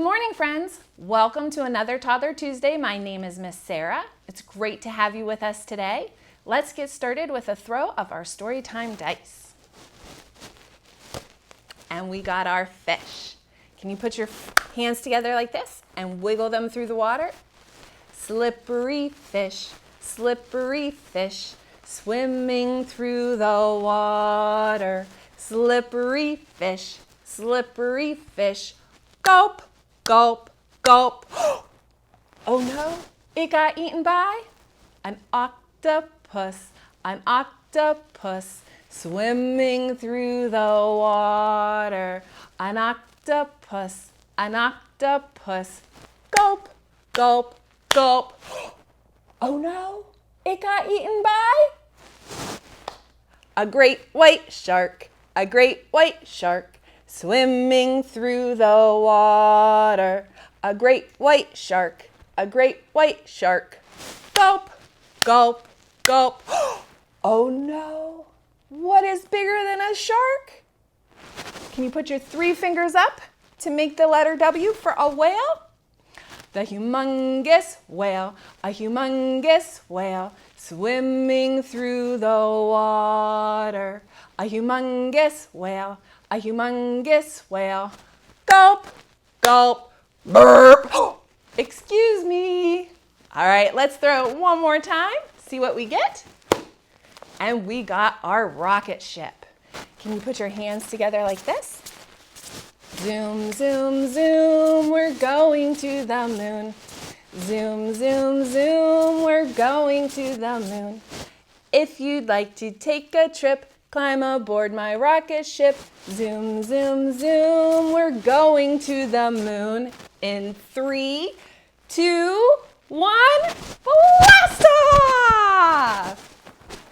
Good morning, friends. Welcome to another Toddler Tuesday. My name is Miss Sarah. It's great to have you with us today. Let's get started with a throw of our Storytime dice. And we got our fish. Can you put your hands together like this and wiggle them through the water? Slippery fish, swimming through the water. Slippery fish, gulp, gulp, gulp. Oh no, it got eaten by an octopus, swimming through the water. An octopus, gulp, gulp, gulp. Oh no, it got eaten by a great white shark, swimming through the water. A great white shark, gulp, gulp, gulp. Oh no, what is bigger than a shark? Can you put your 3 fingers up to make the letter W for a whale? The humongous whale, swimming through the water. A humongous whale, gulp, gulp, burp. Excuse me. All right, let's throw it one more time, see what we get. And we got our rocket ship. Can you put your hands together like this? Zoom, zoom, zoom, we're going to the moon. Zoom, zoom, zoom, we're going to the moon. If you'd like to take a trip, climb aboard my rocket ship. Zoom, zoom, zoom, we're going to the moon. In 3, 2, 1, blast off!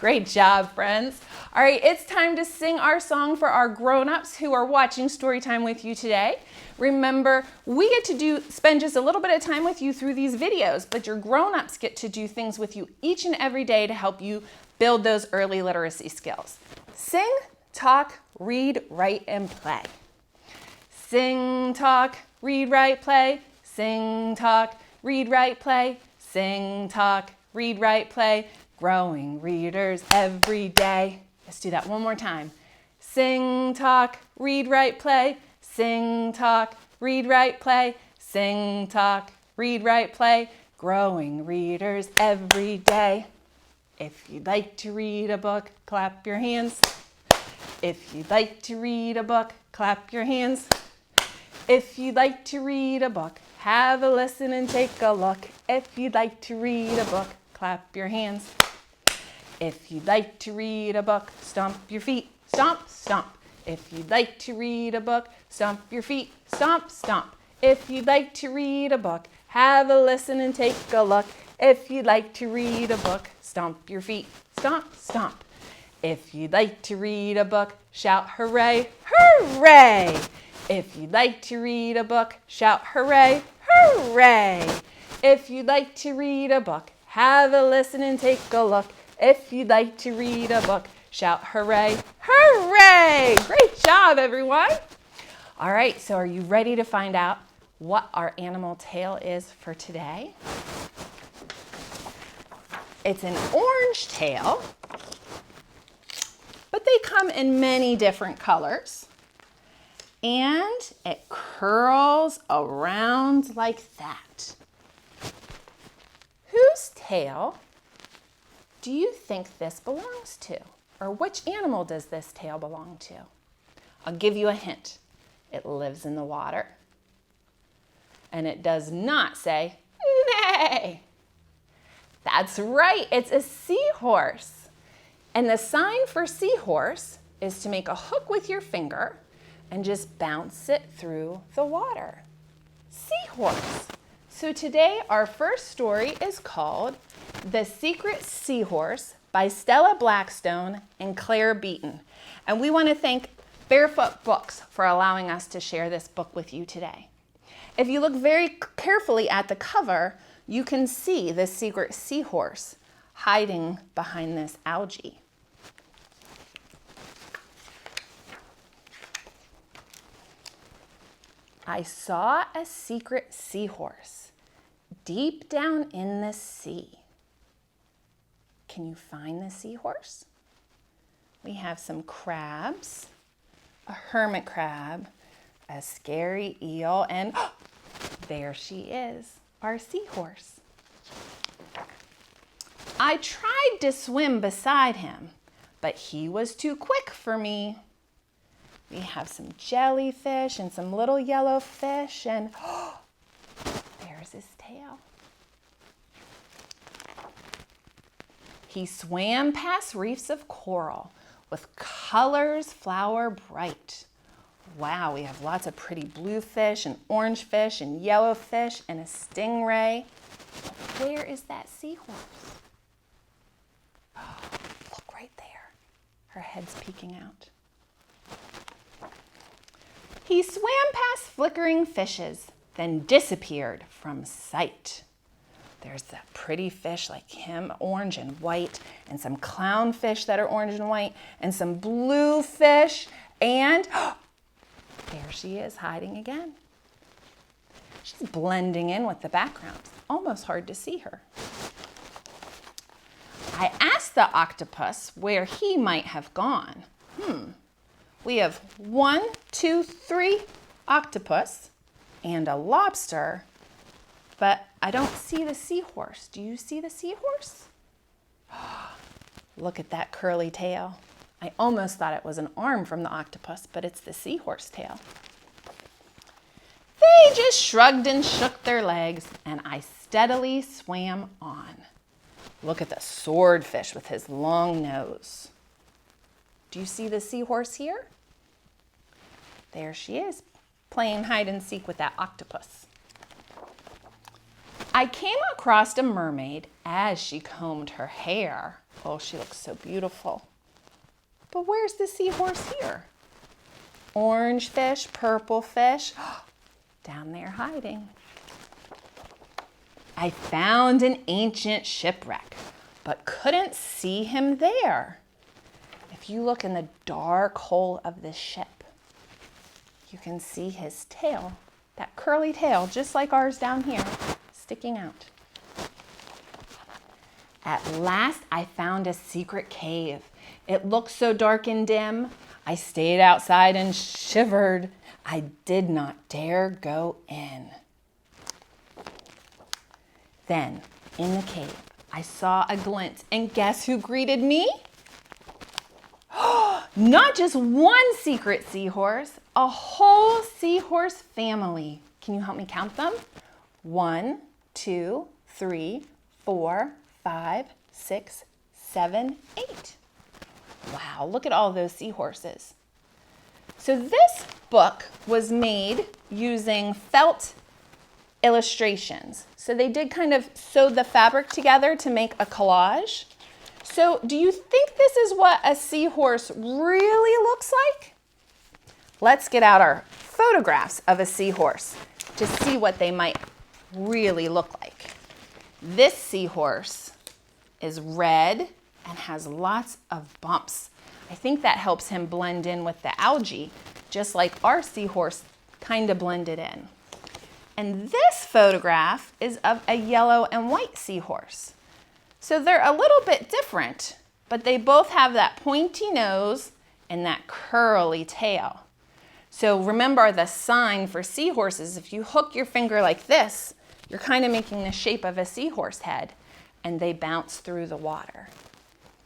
Great job, friends. All right, it's time to sing our song for our grown-ups who are watching Storytime with you today. Remember, we get to spend just a little bit of time with you through these videos, but your grown-ups get to do things with you each and every day to help you build those early literacy skills. Sing, talk, read, write, and play. Sing, talk, read, write, play. Sing, talk, read, write, play. Sing, talk, read, write, play. Growing readers every day. Let's do that one more time. Sing, talk, read, write, play. Sing, talk, read, write, play. Sing, talk, read, write, play. Growing readers every day. If you'd like to read a book, clap your hands. If you'd like to read a book, clap your hands. If you'd like to read a book, have a listen and take a look. If you'd like to read a book, clap your hands. If you'd like to read a book, stomp your feet, stomp, stomp. If you'd like to read a book, stomp your feet, stomp, stomp. If you'd like to read a book, have a listen and take a look. If you'd like to read a book, stomp your feet, stomp, stomp. If you'd like to read a book, shout hooray, hooray. If you'd like to read a book, shout hooray, hooray. If you'd like to read a book, have a listen and take a look. If you'd like to read a book, shout hooray, hooray! Great job, everyone. All right, so are you ready to find out what our animal tale is for today? It's an orange tail, but they come in many different colors. And it curls around like that. Whose tail do you think this belongs to? Or which animal does this tail belong to? I'll give you a hint. It lives in the water. And it does not say, neigh. That's right, it's a seahorse. And the sign for seahorse is to make a hook with your finger and just bounce it through the water. Seahorse. So today our first story is called The Secret Seahorse by Stella Blackstone and Claire Beaton. And we want to thank Barefoot Books for allowing us to share this book with you today. If you look very carefully at the cover, you can see the secret seahorse hiding behind this algae. I saw a secret seahorse deep down in the sea. Can you find the seahorse? We have some crabs, a hermit crab, a scary eel, and there she is, our seahorse. I tried to swim beside him, but he was too quick for me. We have some jellyfish and some little yellow fish, and there's his tail. He swam past reefs of coral with colors flower bright. Wow, we have lots of pretty blue fish and orange fish and yellow fish and a stingray. Where is that seahorse? Oh, look right there. Her head's peeking out. He swam past flickering fishes, then disappeared from sight. There's that pretty fish like him, orange and white, and some clownfish that are orange and white, and some blue fish, and there she is hiding again. She's blending in with the background. It's almost hard to see her. I asked the octopus where he might have gone. We have 1, 2, 3 octopus and a lobster, but I don't see the seahorse. Do you see the seahorse? Look at that curly tail. I almost thought it was an arm from the octopus, but it's the seahorse tail. They just shrugged and shook their legs, and I steadily swam on. Look at the swordfish with his long nose. Do you see the seahorse here? There she is, playing hide and seek with that octopus. I came across a mermaid as she combed her hair. Oh, she looks so beautiful. But where's the seahorse here? Orange fish, purple fish, down there hiding. I found an ancient shipwreck, but couldn't see him there. If you look in the dark hole of this ship, you can see his tail, that curly tail, just like ours down here, sticking out. At last, I found a secret cave. It looked so dark and dim. I stayed outside and shivered. I did not dare go in. Then, in the cave, I saw a glint, and guess who greeted me? Not just one secret seahorse, a whole seahorse family. Can you help me count them? 1, 2, 3, 4, 5, 6, 7, 8. Wow, look at all those seahorses. So this book was made using felt illustrations. So they did kind of sew the fabric together to make a collage. So do you think this is what a seahorse really looks like? Let's get out our photographs of a seahorse to see what they might really look like. This seahorse is red and has lots of bumps. I think that helps him blend in with the algae, just like our seahorse kind of blended in. And this photograph is of a yellow and white seahorse. So they're a little bit different, but they both have that pointy nose and that curly tail. So remember the sign for seahorses, if you hook your finger like this, you're kind of making the shape of a seahorse head, and they bounce through the water.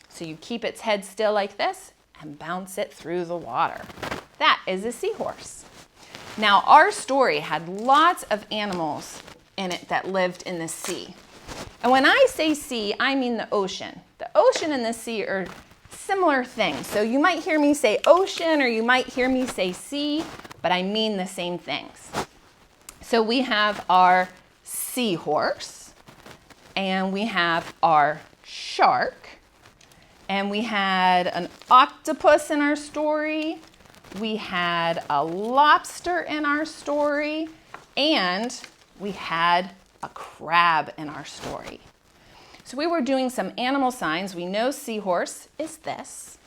So you keep its head still like this and bounce it through the water. That is a seahorse. Now, our story had lots of animals in it that lived in the sea. And when I say sea, I mean the ocean. The ocean and the sea are similar things. So you might hear me say ocean or you might hear me say sea, but I mean the same things. So we have our seahorse, and we have our shark, and we had an octopus in our story, we had a lobster in our story, and we had a crab in our story. So we were doing some animal signs. We know seahorse is this.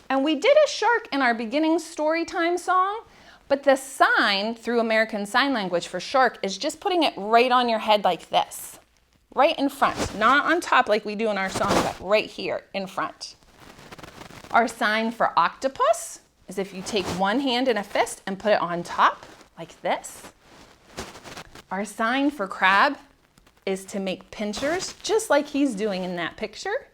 And we did a shark in our beginning story time song, But the sign through American Sign Language for shark is just putting it right on your head like this. Right in front, not on top like we do in our song, but right here in front. Our sign for octopus is if you take one hand in a fist and put it on top like this. Our sign for crab is to make pinchers just like he's doing in that picture.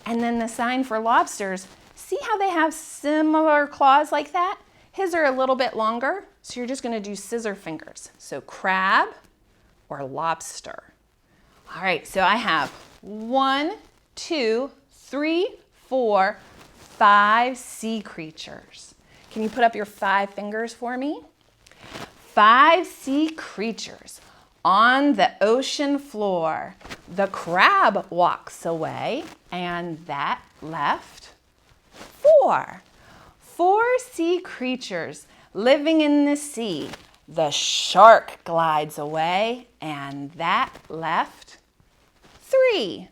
And then the sign for lobsters, see how they have similar claws like that? His are a little bit longer, so you're just gonna do scissor fingers. So crab or lobster. All right, so I have 1, 2, 3, 4, 5 sea creatures. Can you put up your 5 fingers for me? 5 sea creatures on the ocean floor. The crab walks away, and that left 4. 4 sea creatures living in the sea. The shark glides away, and that left 3.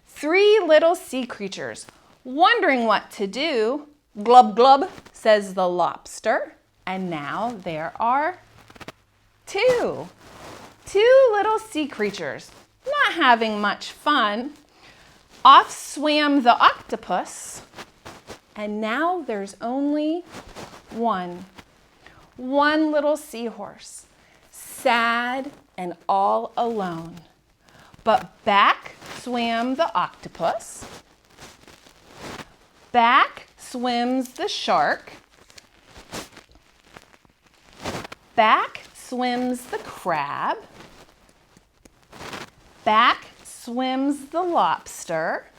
3 little sea creatures wondering what to do. Glub, glub, says the lobster. And now there are 2. 2 little sea creatures not having much fun. Off swam the octopus. And now there's only 1. 1 little seahorse, sad and all alone. But back swam the octopus. Back swims the shark. Back swims the crab. Back swims the lobster.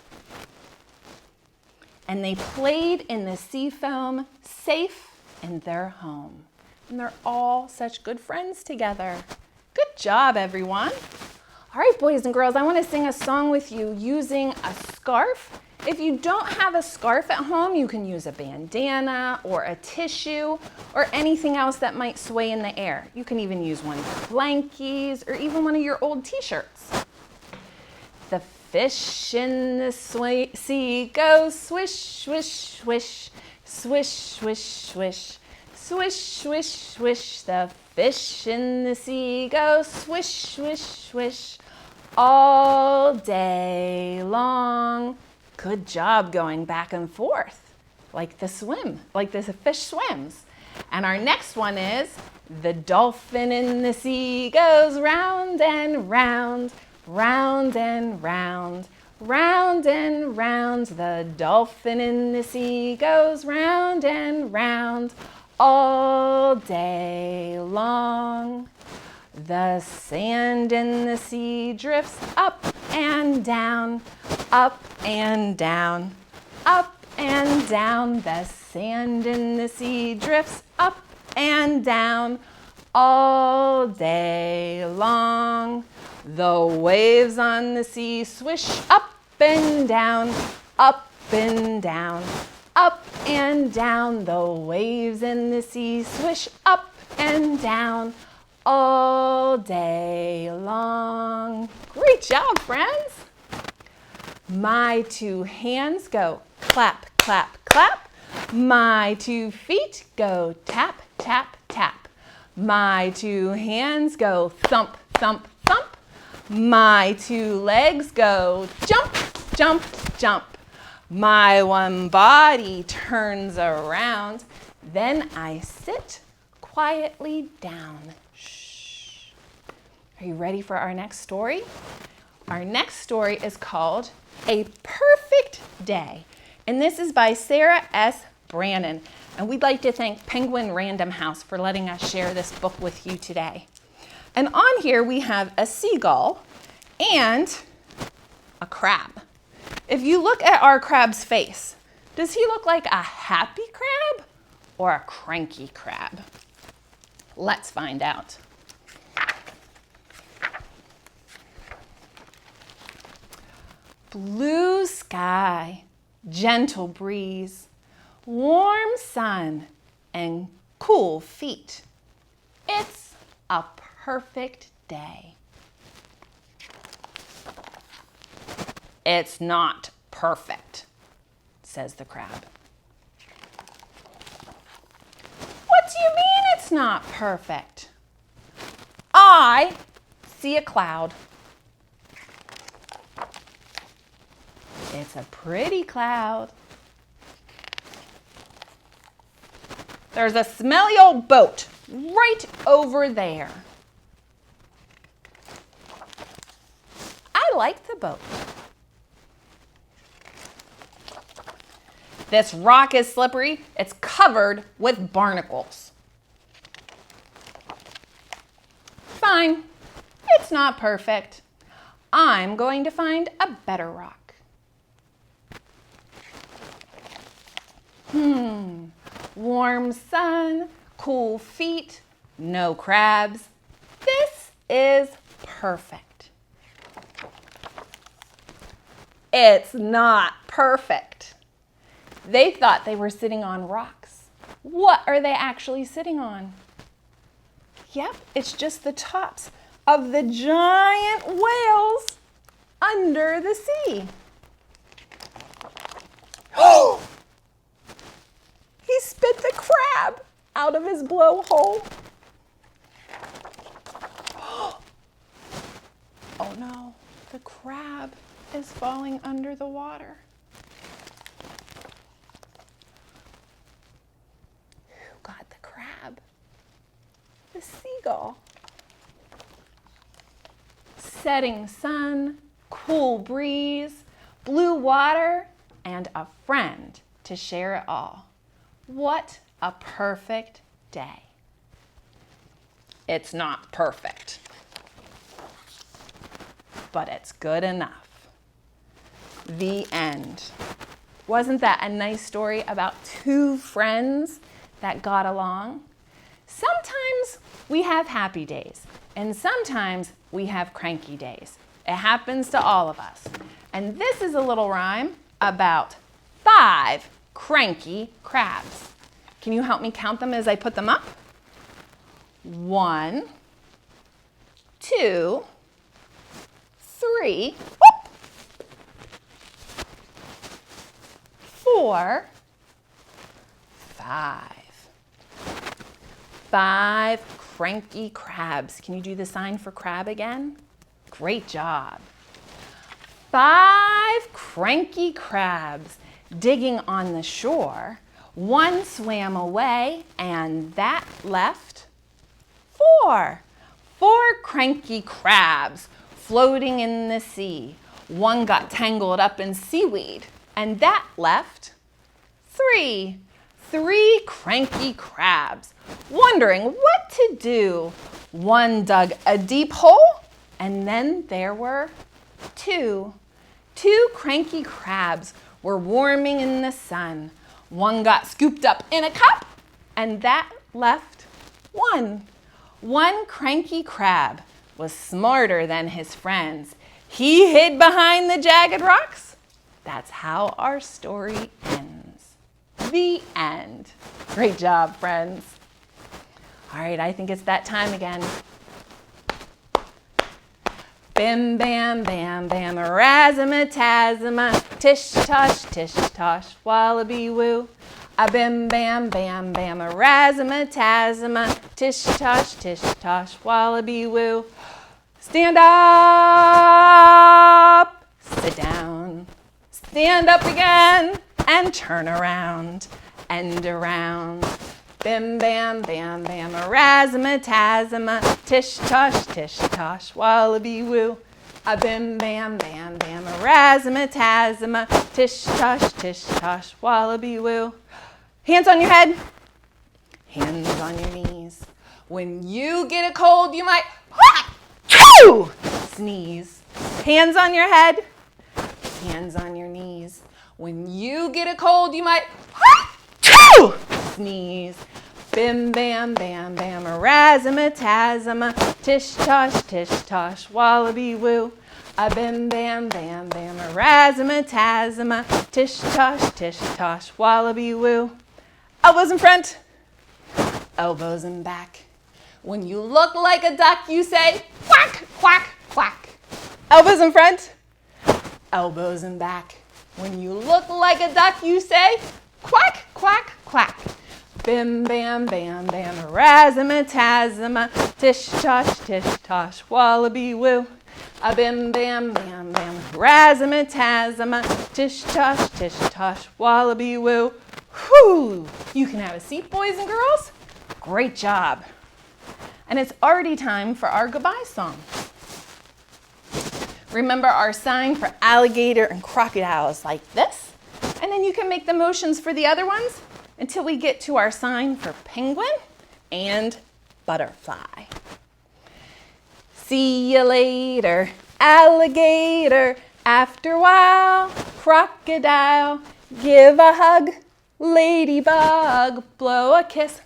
And they played in the sea foam, safe in their home. And they're all such good friends together. Good job, everyone. All right, boys and girls, I want to sing a song with you using a scarf. If you don't have a scarf at home, you can use a bandana or a tissue or anything else that might sway in the air. You can even use one of your blankies or even one of your old t-shirts. The fish in the sea go swish, swish, swish, swish, swish, swish, swish, swish, swish. The fish in the sea go swish, swish, swish all day long. Good job going back and forth like the fish swims. And our next one is the dolphin in the sea goes round and round, round and round, round and round. The dolphin in the sea goes round and round all day long. The sand in the sea drifts up and down, up and down, up and down. The sand in the sea drifts up and down all day long. The waves on the sea swish up and down, up and down, up and down. The waves in the sea swish up and down all day long. Great job, friends. My 2 hands go clap, clap, clap. My 2 feet go tap, tap, tap. My 2 hands go thump, thump, thump. My 2 legs go jump, jump, jump. My 1 body turns around. Then I sit quietly down. Shh. Are you ready for our next story? Our next story is called A Perfect Day. And this is by Sarah S. Brannon. And we'd like to thank Penguin Random House for letting us share this book with you today. And on here we have a seagull and a crab. If you look at our crab's face, does he look like a happy crab or a cranky crab? Let's find out. Blue sky, gentle breeze, warm sun, and cool feet. It's a perfect day. It's not perfect, says the crab. What do you mean It's not perfect. I see a cloud. It's a pretty cloud. There's a smelly old boat right over there. I like the boat. This rock is slippery. It's covered with barnacles. Fine, it's not perfect. I'm going to find a better rock. Warm sun, cool feet, no crabs. This is perfect. It's not perfect. They thought they were sitting on rocks. What are they actually sitting on? Yep, it's just the tops of the giant whales under the sea. Oh! He spit the crab out of his blowhole. Oh no, the crab is falling under the water. Who got the crab? The seagull. Setting sun, cool breeze, blue water, and a friend to share it all. What a perfect day. It's not perfect, but it's good enough. The end. Wasn't that a nice story about two friends that got along? Sometimes we have happy days, and sometimes we have cranky days. It happens to all of us. And this is a little rhyme about 5 cranky crabs. Can you help me count them as I put them up? 1, 2, 3, whoop, 4, 5. 5 cranky crabs. Can you do the sign for crab again? Great job. 5 cranky crabs digging on the shore. 1 swam away, and that left 4. 4 cranky crabs floating in the sea. 1 got tangled up in seaweed, and that left 3. 3 cranky crabs wondering what to do. 1 dug a deep hole, and then there were 2. 2 cranky crabs were warming in the sun. 1 got scooped up in a cup, and that left 1. 1 cranky crab was smarter than his friends. He hid behind the jagged rocks. That's how our story ends. The end. Great job, friends. All right, I think it's that time again. Bim, bam, bam, bam, razzmatazma, tish tosh, wallaby woo. A bim, bam, bam, bam, razzmatazma, tish tosh, wallaby woo. Stand up, sit down, stand up again, and turn around and around. Bim, bam, bam, bam, razzmatazma, tish tosh, wallaby woo. A bim, bam, bam, bam, razzmatazma, tish tosh, wallaby woo. Hands on your head, hands on your knees. When you get a cold, you might sneeze. Hands on your head, hands on your knees. When you get a cold, you might sneeze. Bim, bam, bam, bam, razzmatazma, tish tosh, wallaby woo. A bim, bam, bam, bam, razzmatazma, tish tosh, wallaby woo. Elbows in front, elbows in back. When you look like a duck, you say quack, quack, quack. Elbows in front, elbows in back. When you look like a duck, you say quack, quack, quack. Bim, bam, bam, bam, razzmatazz, tish tosh, wallaby woo. A bim, bam, bam, bam, razzmatazz, tish tosh, wallaby woo. Whew! You can have a seat, boys and girls. Great job. And it's already time for our goodbye song. Remember our sign for alligator and crocodile is like this. And then you can make the motions for the other ones until we get to our sign for penguin and butterfly. See you later, alligator. After a while, crocodile. Give a hug, ladybug. Blow a kiss,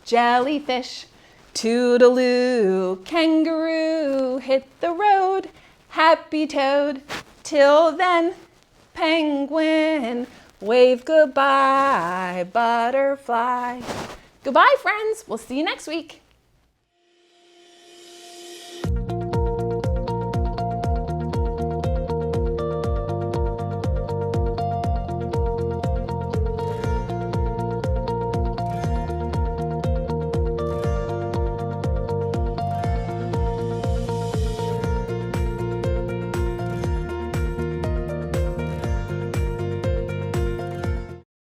jellyfish. Toodaloo, kangaroo. Hit the road, happy toad. Till then, penguin. Wave goodbye, butterfly. Goodbye, friends. We'll see you next week.